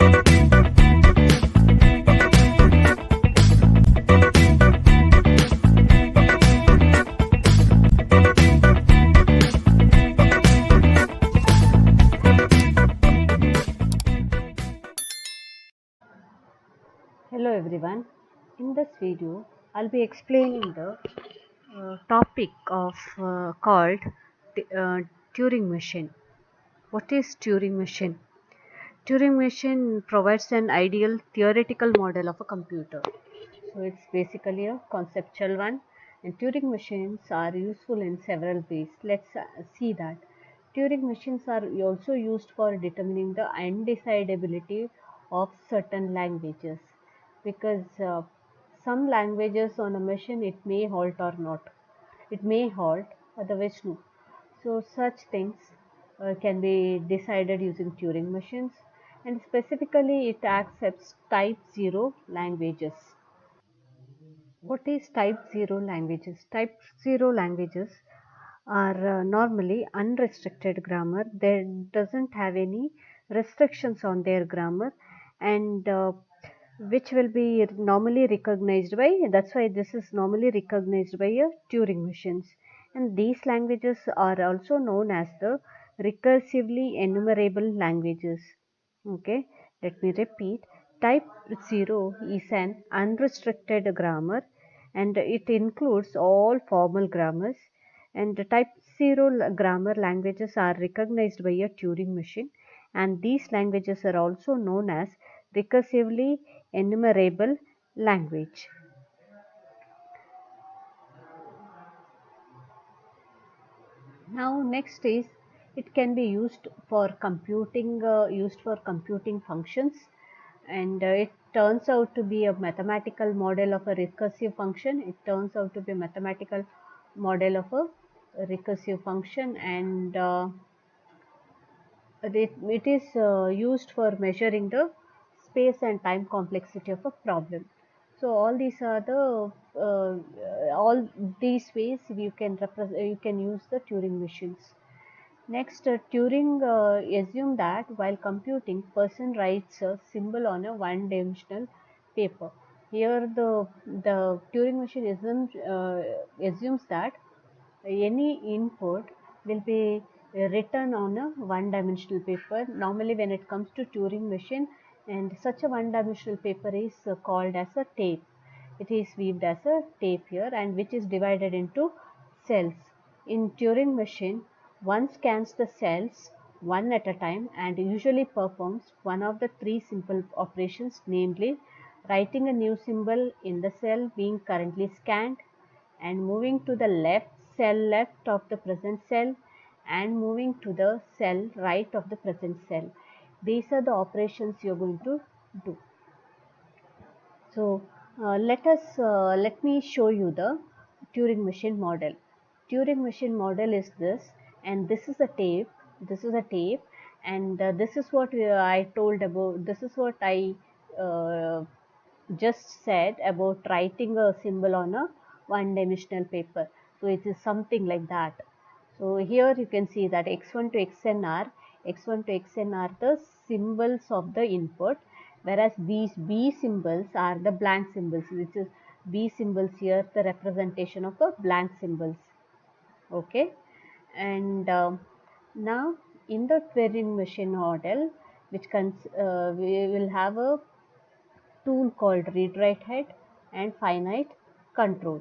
Hello everyone. In this video, I'll be explaining the topic of called Turing machine. What is Turing machine? Turing machine provides an ideal theoretical model of a computer. So it's basically a conceptual one, and Turing machines are useful in several ways. Let's see that. Turing machines are also used for determining the undecidability of certain languages, because some languages on a machine it may halt or not. It may halt, otherwise no. So such things can be decided using Turing machines, and specifically it accepts type 0 languages. What is type 0 languages? Type 0 languages are normally unrestricted grammar. They doesn't have any restrictions on their grammar, and which will be normally recognized by, that's why this is normally recognized by Turing machines. And these languages are also known as the recursively enumerable languages. Okay, let me repeat. Type 0 is an unrestricted grammar, and it includes all formal grammars, and the type 0 grammar languages are recognized by a Turing machine, and these languages are also known as recursively enumerable language. Now next is, it can be used for computing functions, and it turns out to be a mathematical model of a recursive function. It turns out to be a mathematical model of a recursive function, and it is used for measuring the space and time complexity of a problem. So all these ways you can use the Turing machines. Next, Turing assumed that while computing, person writes a symbol on a one-dimensional paper. Here, the Turing machine assumes that any input will be written on a one-dimensional paper. Normally, when it comes to Turing machine, and such a one-dimensional paper is called as a tape. It is weaved as a tape here, and which is divided into cells. In Turing machine, one scans the cells one at a time and usually performs one of the three simple operations, namely writing a new symbol in the cell being currently scanned, and moving to the left of the present cell, and moving to the cell right of the present cell. These are the operations you're going to do. So let me show you the Turing machine model. Turing machine model is this, and this is a tape. This is a tape, and this is what I told about. This is what I uh, just said about writing a symbol on a one-dimensional paper. So it is something like that. So here you can see that x1 to x1 to xn are the symbols of the input, whereas these B symbols are the blank symbols, which is B symbols here, the representation of the blank symbols. Okay, and now in the Turing machine model, we will have a tool called read write head and finite control.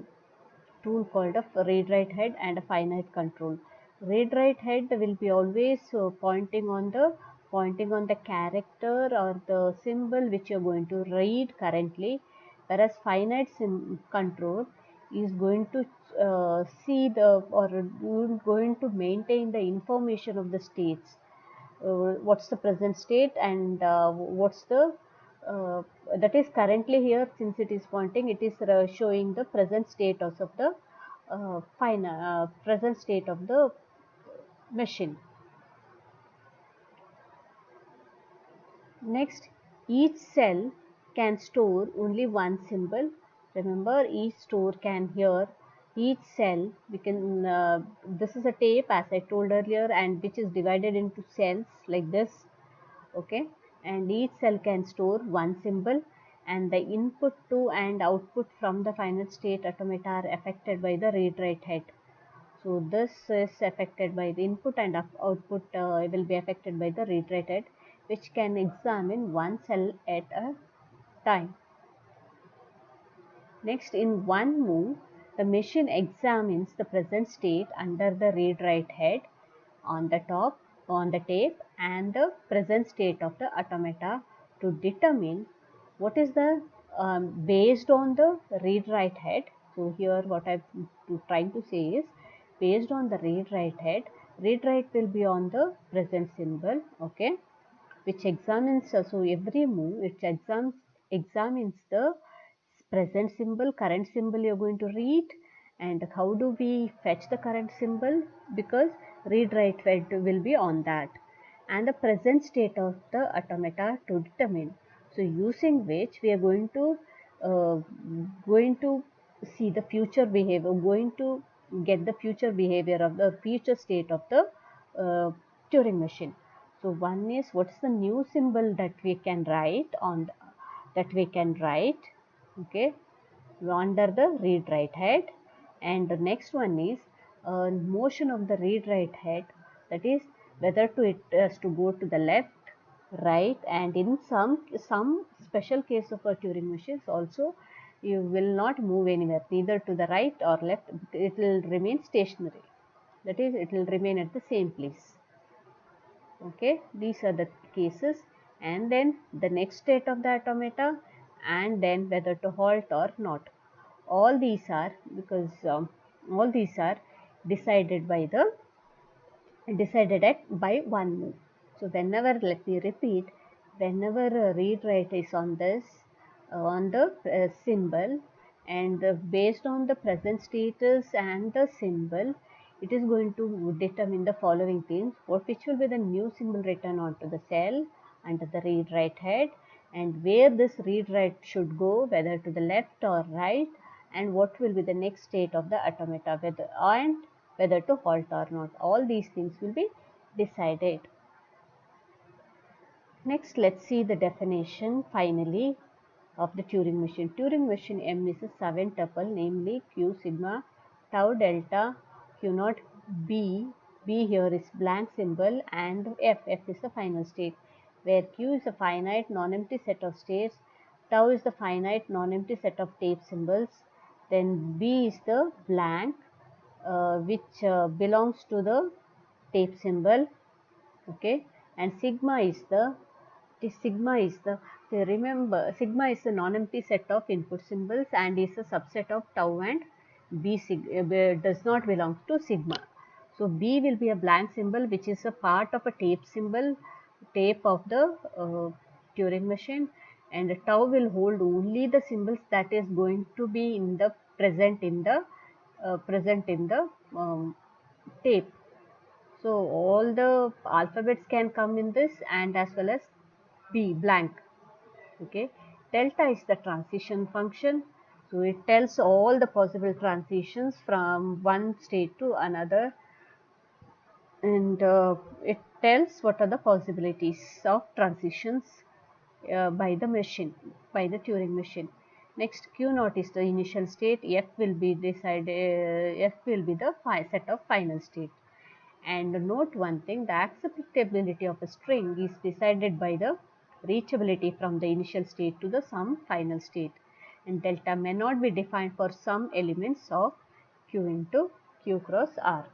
Tool called a read write head and a finite control. Read write head will be always pointing on the character or the symbol which you are going to read currently, whereas finite control is going to see the or going to maintain the information of the states. What's the present state, and what's the that is currently here, since it is pointing, it is showing the present status of the present state of the machine. Next, each cell can store only one symbol. Remember, each cell we can this is a tape, as I told earlier, and which is divided into cells like this. Okay, and each cell can store one symbol, and the input to and output from the final state automata are affected by the read-write head. So this is affected by the input, and output will be affected by the read-write head, which can examine one cell at a time. Next, in one move, the machine examines the present state under the read-write head on the top on the tape and the present state of the automata to determine what is the based on the read-write head. So here what I'm trying to say is, based on the read-write head, read-write will be on the present symbol, okay, which examines, so every move which examines the present symbol, current symbol you're going to read. And how do we fetch the current symbol? Because read write head will be on that, and the present state of the automata to determine. So using which we are going to see the future behavior, going to get the future behavior of the future state of the Turing machine. So one is, what's the new symbol that we can write on the, okay, under the read write head. And the next one is motion of the read write head, that is whether it has to go to the left, right, and in some special case of a Turing machines also, you will not move anywhere, neither to the right or left, it will remain stationary, that is it will remain at the same place. Okay, these are the cases. And then the next state of the automata, and then whether to halt or not. All these are, because all these are decided by the by one move. So whenever, let me repeat, whenever a read write is on this on the symbol, and based on the present status and the symbol, it is going to determine the following things: which will be the new symbol written onto the cell under the read write head, and where this read write should go, whether to the left or right, and what will be the next state of the automata, whether to halt or not. All these things will be decided. Next, let's see the definition finally of the Turing machine. Turing machine M is a 7 tuple, namely Q sigma tau delta Q naught B. B here is blank symbol, and F is the final state, where Q is a finite non-empty set of states, tau is the finite non-empty set of tape symbols, then B is the blank which belongs to the tape symbol, okay, and sigma is the remember, sigma is the non-empty set of input symbols and is a subset of tau, and B does not belong to sigma. So B will be a blank symbol which is a part of a tape of the Turing machine, and tau will hold only the symbols that is going to be in the present in the tape. So all the alphabets can come in this, and as well as B blank. Okay, delta is the transition function, so it tells all the possible transitions from one state to another, and it tells what are the possibilities of transitions by the machine, by the Turing machine. Next, Q naught is the initial state. F will be F will be the set of final state. And note one thing: the acceptability of a string is decided by the reachability from the initial state to the some final state, and delta may not be defined for some elements of Q into Q cross R.